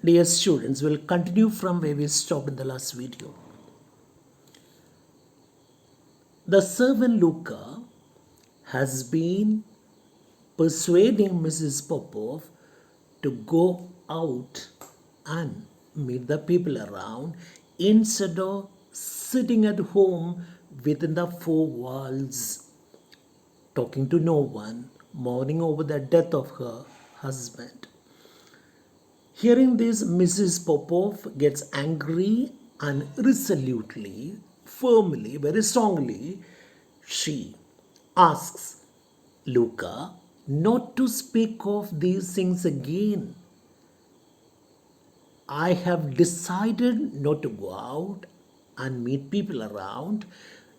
Dear students, we'll continue from where we stopped in the last video. The servant Luca has been persuading Mrs. Popov to go out and meet the people around instead of sitting at home within the four walls, talking to no one, mourning over the death of her husband. Hearing this, Mrs. Popov gets angry and resolutely, firmly, very strongly, she asks Luca not to speak of these things again. I have decided not to go out and meet people around.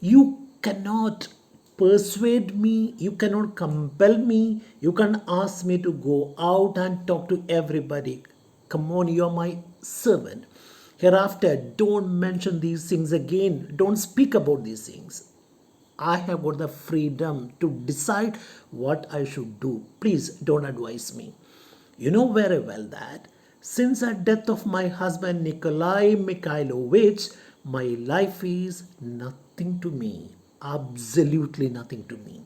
You cannot persuade me, you cannot compel me, you can ask me to go out and talk to everybody. Come on, you're my servant. Hereafter, don't mention these things again. Don't speak about these things. I have got the freedom to decide what I should do. Please don't advise me. You know very well that since the death of my husband Nikolai Mikhailovich, my life is nothing to me. Absolutely nothing to me.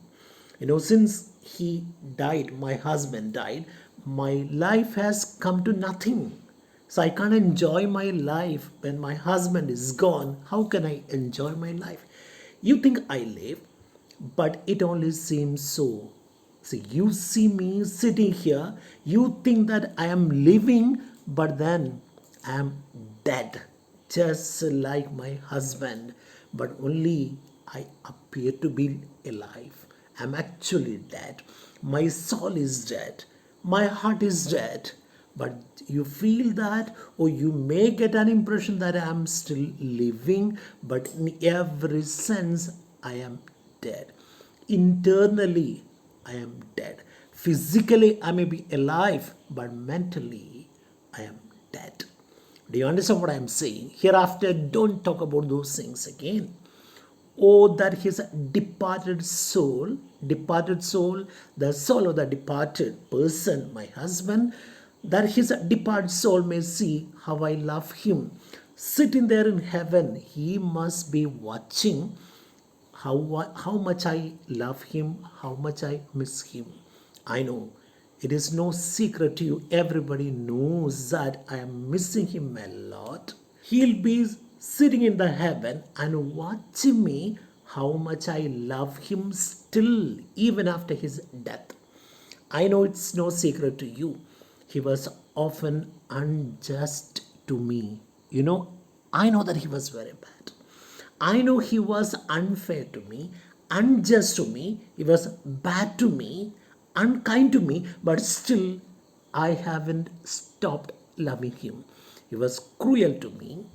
Since he died, my husband died, my life has come to nothing. So I can't enjoy my life when my husband is gone. How can I enjoy my life? You think I live, but it only seems so. See, you see me sitting here, you think that I am living, but then I am dead, just like my husband, but only I appear to be alive. I'm actually dead. My soul is dead. My heart is dead. But you feel that, or you may get an impression that I am still living, but in every sense, I am dead. Internally, I am dead. Physically, I may be alive, but mentally, I am dead. Do you understand what I am saying? Hereafter, don't talk about those things again. Oh, that his departed soul, the soul of the departed person, my husband, that his departed soul may see how I love him. Sitting there in heaven, he must be watching how much I love him, how much I miss him. I know it is no secret to you. Everybody knows that I am missing him a lot. He'll be sitting in the heaven and watching me how much I love him still, even after his death. I know it's no secret to you. He was often unjust to me. I know that he was very bad. I know he was unfair to me, unjust to me, he was bad to me, unkind to me, but still I haven't stopped loving him. He was cruel to me.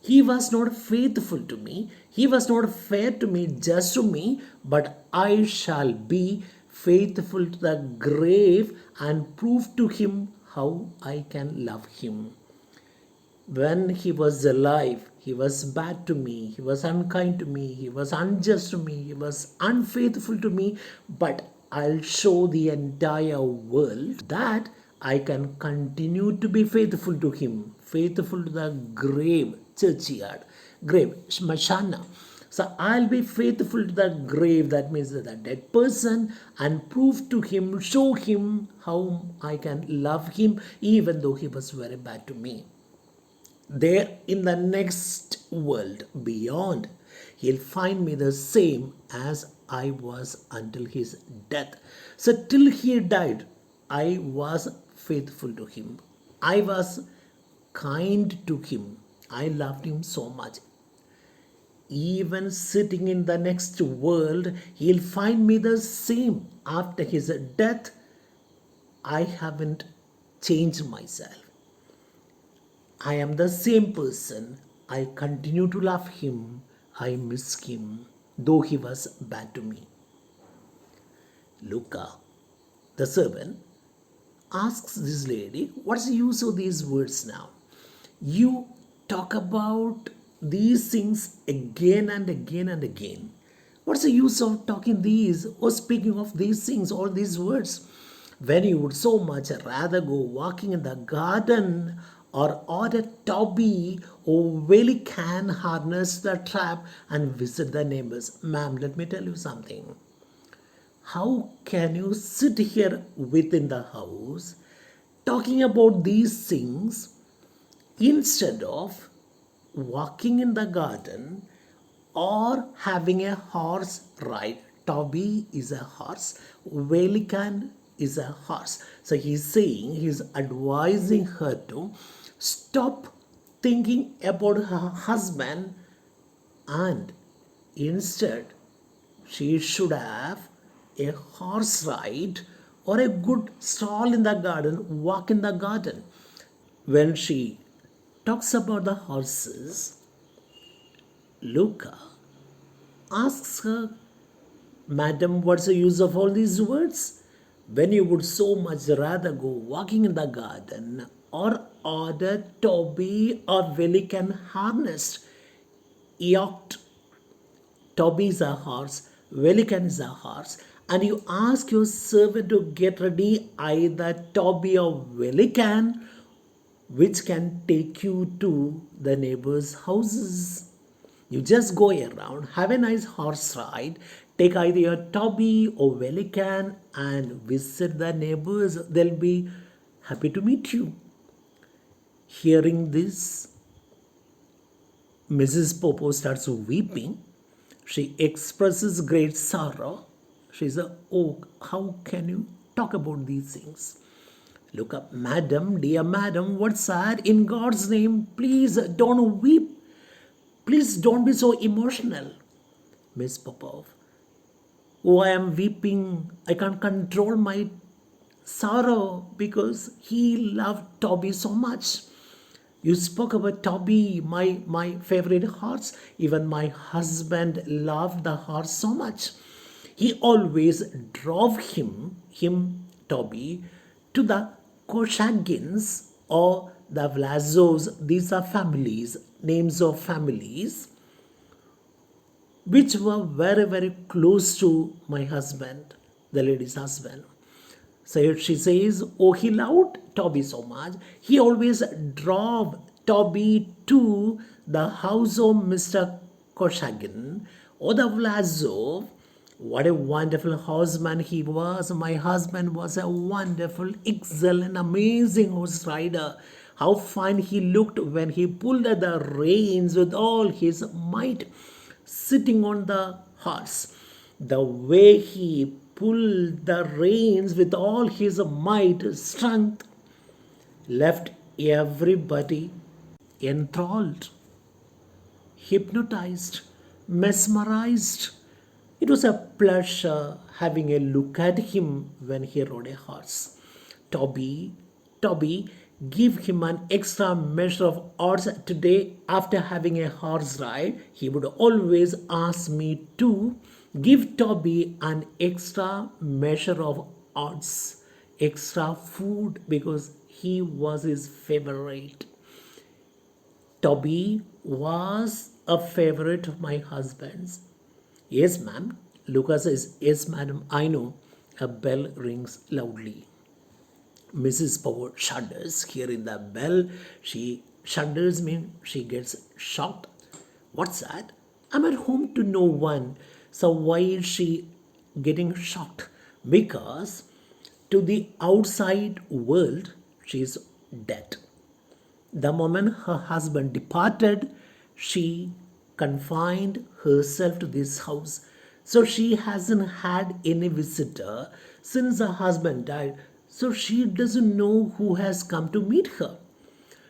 He was not faithful to me. He was not fair to me, just to me, but I shall be faithful to the grave and prove to him how I can love him. When he was alive, he was bad to me, he was unkind to me, he was unjust to me, he was unfaithful to me, but I'll show the entire world that I can continue to be faithful to him, faithful to the grave, churchyard, grave, smashana. So I'll be faithful to the grave, that means the dead person, and prove to him, show him how I can love him even though he was very bad to me. There in the next world beyond, he'll find me the same as I was until his death. So till he died, I was faithful to him. I was kind to him. I loved him so much. Even sitting in the next world, he'll find me the same. After his death, I haven't changed myself. I am the same person. I continue to love him. I miss him, though he was bad to me. Luca, the servant, asks this lady, what's the use of these words now? You talk about these things again and again and again. What's the use of talking these or speaking of these things, all these words, when you would so much rather go walking in the garden or order Toby or Willie can harness the trap and visit the neighbors. Ma'am, let me tell you something. How can you sit here within the house talking about these things instead of walking in the garden or having a horse ride? Toby is a horse, Velikan is a horse. So he's saying, he's advising her to stop thinking about her husband and instead she should have a horse ride or a good stroll in the garden, walk in the garden. When she talks about the horses, Luca asks her, Madam, what's the use of all these words? When you would so much rather go walking in the garden or order Toby or Velikan harnessed, yoked. Toby is a horse, Velikan is a horse, and you ask your servant to get ready either Toby or Velikan, which can take you to the neighbors' houses. You just go around, have a nice horse ride, take either your Toby or Velikan and visit the neighbors. They'll be happy to meet you. Hearing this, Mrs. Popo starts weeping. She expresses great sorrow. She says, Oh, how can you talk about these things? Look up, Madam, dear Madam, what's sad? In God's name, please don't weep. Please don't be so emotional. Miss Popov, oh, I am weeping. I can't control my sorrow because he loved Toby so much. You spoke about Toby, my favorite horse. Even my husband loved the horse so much. He always drove Toby, to the Koshagins or the Vlasovs. These are families, names of families, which were very, very close to my husband, the lady's husband. So she says, oh, he loved Toby so much. He always drove Toby to the house of Mr. Koshagin or the Vlasov. What a wonderful horseman he was. My husband was a wonderful, excellent, amazing horse rider. How fine he looked when he pulled at the reins with all his might, sitting on the horse. The way he pulled the reins with all his might, strength, left everybody enthralled, hypnotized, mesmerized. It was a pleasure having a look at him when he rode a horse. Toby, give him an extra measure of odds today after having a horse ride. He would always ask me to give Toby an extra measure of odds, extra food because he was his favorite. Toby was a favorite of my husband's. Yes, ma'am. Lucas says, Yes, madam, I know. A bell rings loudly. Mrs. Power shudders hearing the bell. She shudders mean she gets shocked. What's that? I'm at home to no one. So why is she getting shocked? Because to the outside world, she's dead. The moment her husband departed, she confined herself to this house. So she hasn't had any visitor since her husband died. So she doesn't know who has come to meet her.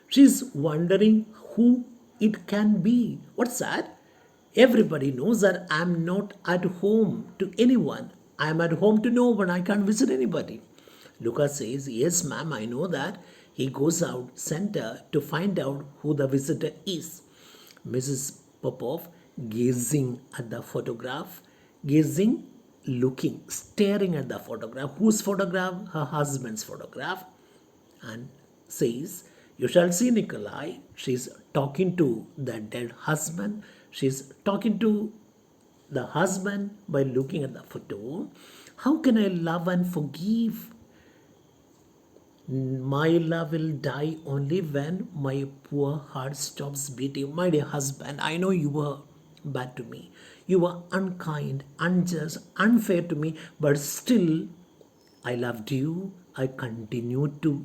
She's wondering who it can be. What's that? Everybody knows that I'm not at home to anyone. I'm at home to no one. I can't visit anybody. Lucas says, Yes, ma'am, I know that. He goes out center to find out who the visitor is. Mrs. Popov gazing at the photograph, looking, staring at the photograph. Whose photograph? Her husband's photograph. And says, You shall see Nikolai. She's talking to the dead husband. She's talking to the husband by looking at the photo. How can I love and forgive? My love will die only when my poor heart stops beating. My dear husband, I know you were bad to me. You were unkind, unjust, unfair to me, but still I loved you. I continue to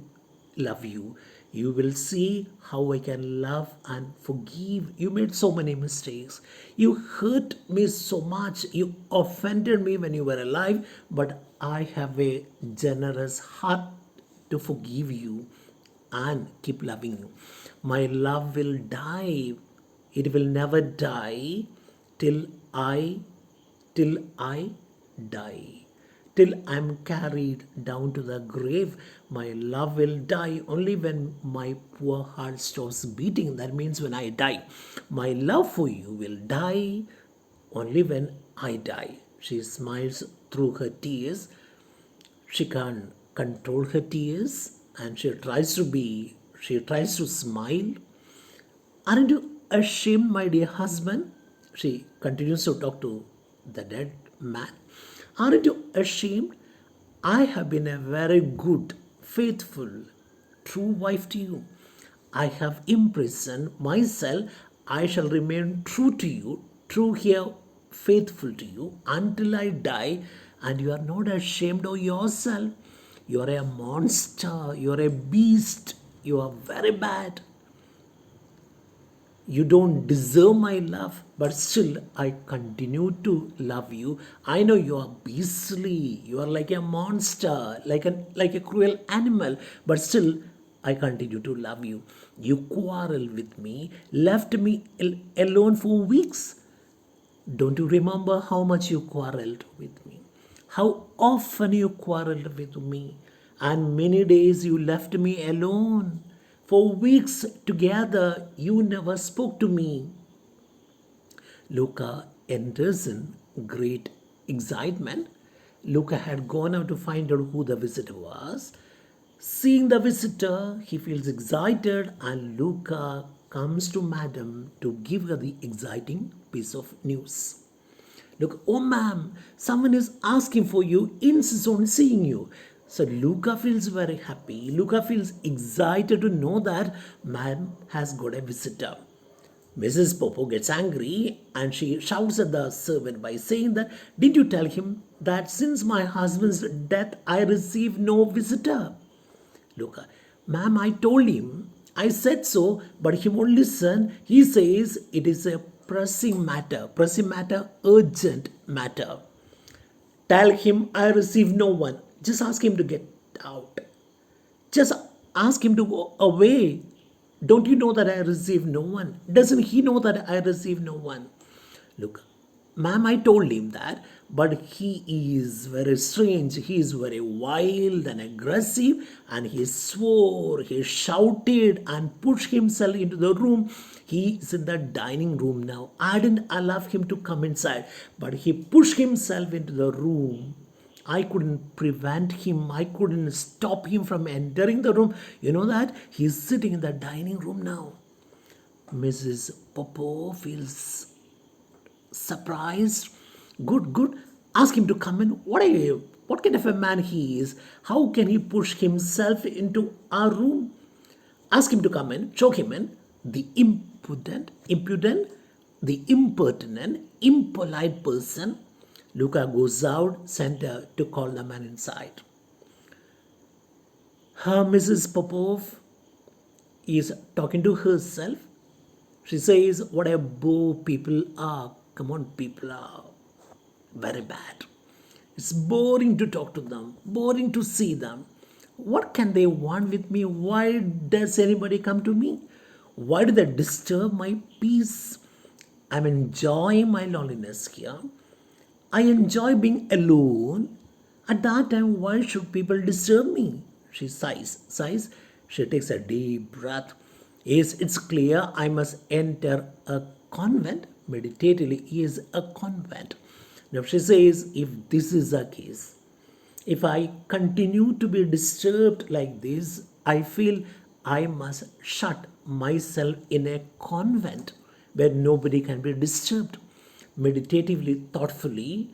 love you. You will see how I can love and forgive. You made so many mistakes. You hurt me so much. You offended me when you were alive, but I have a generous heart to forgive you and keep loving you. My love will die. It will never die till I till I die. Till I'm carried down to the grave, my love will die only when my poor heart stops beating. That means when I die. My love for you will die only when I die. She smiles through her tears. She can't control her tears and she tries to smile. Aren't you ashamed, my dear husband? She continues to talk to the dead man. Aren't you ashamed? I have been a very good, faithful, true wife to you. I have imprisoned myself. I shall remain true to you, true here, faithful to you until I die. And you are not ashamed of yourself. You are a monster. You are a beast. You are very bad. You don't deserve my love, but still I continue to love you. I know you are beastly, you are like a monster, like a cruel animal, but still I continue to love you. You quarreled with me, left me alone for weeks. Don't you remember how much you quarreled with me? How often you quarreled with me? And many days you left me alone. For weeks together, you never spoke to me. Luca enters in great excitement. Luca had gone out to find out who the visitor was. Seeing the visitor, he feels excited, and Luca comes to Madam to give her the exciting piece of news. Look, oh ma'am, someone is asking for you, insists on seeing you. So Luca feels very happy. Luca feels excited to know that ma'am has got a visitor. Mrs. Popo gets angry and she shouts at the servant by saying that, did you tell him that since my husband's death I receive no visitor? Luca, ma'am, I told him, I said so, but he won't listen. He says it is a pressing matter, urgent matter. Tell him I receive no one. Just ask him to get out. Just ask him to go away. Don't you know that I receive no one? Doesn't he know that I receive no one? Look, ma'am, I told him that, but he is very strange. He is very wild and aggressive, and he swore, he shouted, and pushed himself into the room. He is in the dining room now. I didn't allow him to come inside, but he pushed himself into the room. I couldn't prevent him. I couldn't stop him from entering the room. You know that? He's sitting in the dining room now. Mrs. Popo feels surprised. Good, good. Ask him to come in. What are you? What kind of a man he is? How can he push himself into our room? Ask him to come in. Choke him in. The impudent, the impertinent, impolite person. Luca goes out, sent to call the man inside. Mrs. Popov is talking to herself. She says, what a bore people are. Come on, people are very bad. It's boring to talk to them, boring to see them. What can they want with me? Why does anybody come to me? Why do they disturb my peace? I'm enjoying my loneliness here. I enjoy being alone. At that time, why should people disturb me? She sighs. She takes a deep breath. Yes, it's clear I must enter a convent. Meditatively, is a convent. Now she says, if this is the case, if I continue to be disturbed like this, I feel I must shut myself in a convent where nobody can be disturbed. Meditatively, thoughtfully,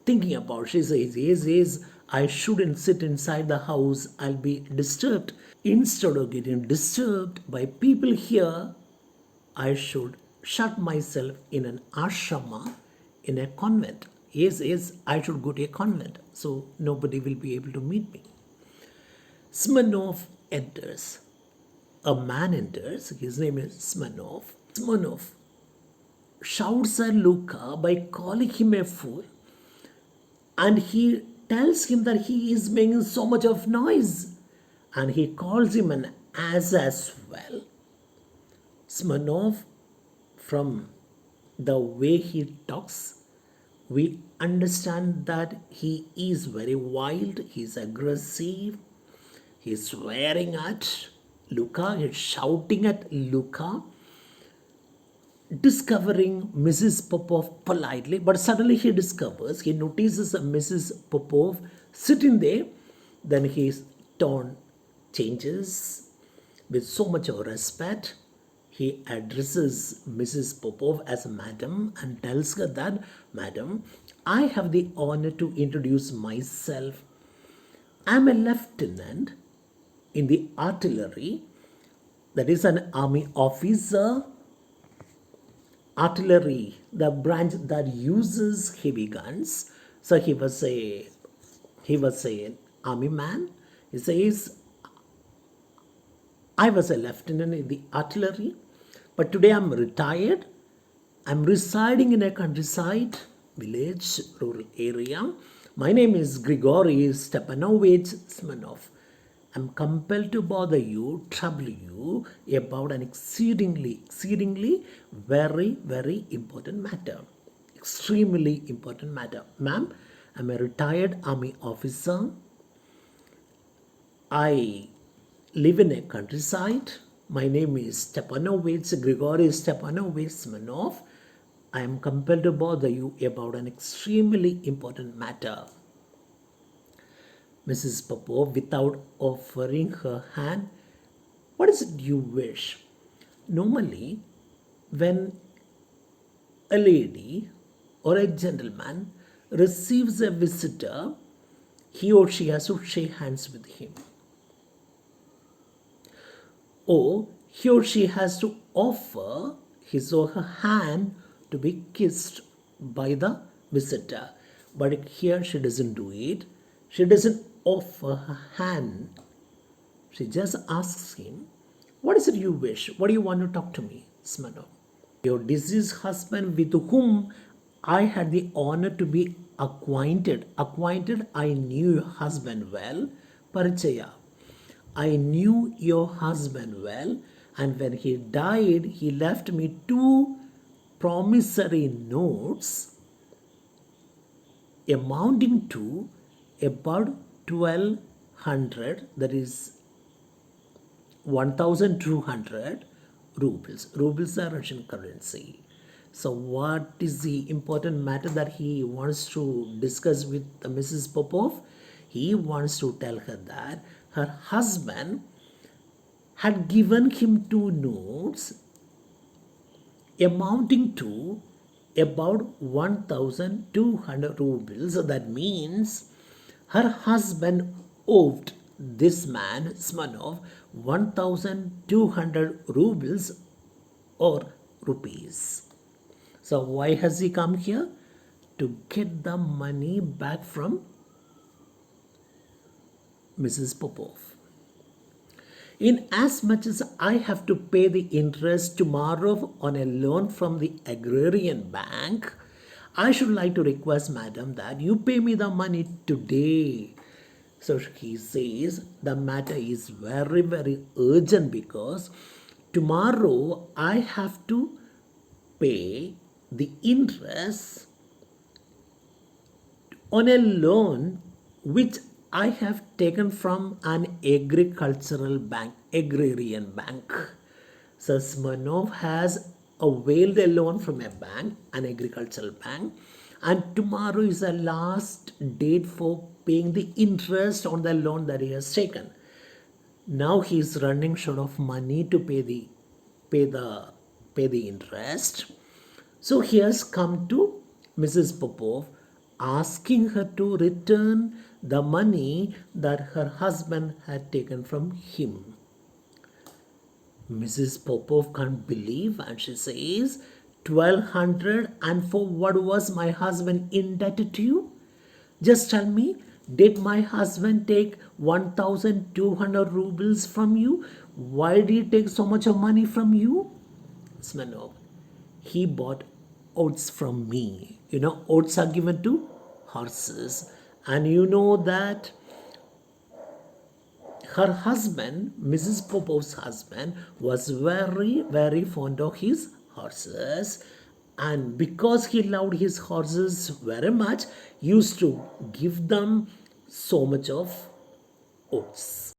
thinking about, she says, yes, I shouldn't sit inside the house, I'll be disturbed. Instead of getting disturbed by people here, I should shut myself in an ashrama, in a convent. Yes, I should go to a convent so nobody will be able to meet me. Smirnov enters. A man enters, his name is Smirnov. Smirnov shouts at Luca by calling him a fool, and he tells him that he is making so much of noise, and he calls him an ass as well. Smirnov, from the way he talks, we understand that he is very wild, he's aggressive, he's swearing at Luca, he's shouting at Luca, discovering Mrs. Popov politely, but suddenly he notices Mrs. Popov sitting there, then his tone changes with so much of respect. He addresses Mrs. Popov as Madam and tells her that, Madam, I have the honor to introduce myself. I'm a lieutenant in the artillery, that is an army officer. Artillery, the branch that uses heavy guns. So he was an army man. He says, I was a lieutenant in the artillery, but today I'm retired. I'm residing in a countryside, village, rural area. My name is Grigory Stepanovich Smirnov. I'm compelled to bother you, trouble you about an exceedingly, very, very important matter. Extremely important matter. Ma'am, I'm a retired army officer. I live in a countryside. My name is Grigory Stepanovich Smirnov. I am compelled to bother you about an extremely important matter. Mrs. Popov, without offering her hand, what is it you wish? Normally, when a lady or a gentleman receives a visitor, he or she has to shake hands with him. Or he or she has to offer his or her hand to be kissed by the visitor. But here she doesn't do it. She doesn't offer her hand. She just asks him, what is it you wish? What do you want to talk to me, Smirnov? Your deceased husband, with whom I had the honor to be acquainted. Acquainted, I knew your husband well. Parichaya. I knew your husband well, and when he died, he left me 2 promissory notes amounting to about 1200, that is 1200 rubles. Rubles are Russian currency. So what is the important matter that he wants to discuss with Mrs. Popov? He wants to tell her that her husband had given him 2 notes amounting to about 1200 rubles. So that means her husband owed this man, Smirnov, 1200 rubles or rupees. So why has he come here? To get the money back from Mrs. Popov. In as much as I have to pay the interest tomorrow on a loan from the agrarian bank, I should like to request, madam, that you pay me the money today. So he says the matter is very, very urgent because tomorrow I have to pay the interest on a loan which I have taken from an agricultural bank, agrarian bank. So Smirnov has availed a loan from a bank, an agricultural bank, and tomorrow is the last date for paying the interest on the loan that he has taken. Now he is running short of money to pay the interest. So he has come to Mrs. Popov asking her to return the money that her husband had taken from him. Mrs. Popov can't believe and she says, 1200, and for what was my husband indebted to you? Just tell me, did my husband take 1200 rubles from you? Why did he take so much of money from you? Smirnov, he bought oats from me. You know, oats are given to horses. And you know that her husband, Mrs. Popov's husband, was very, very fond of his horses. And because he loved his horses very much, he used to give them so much of oats.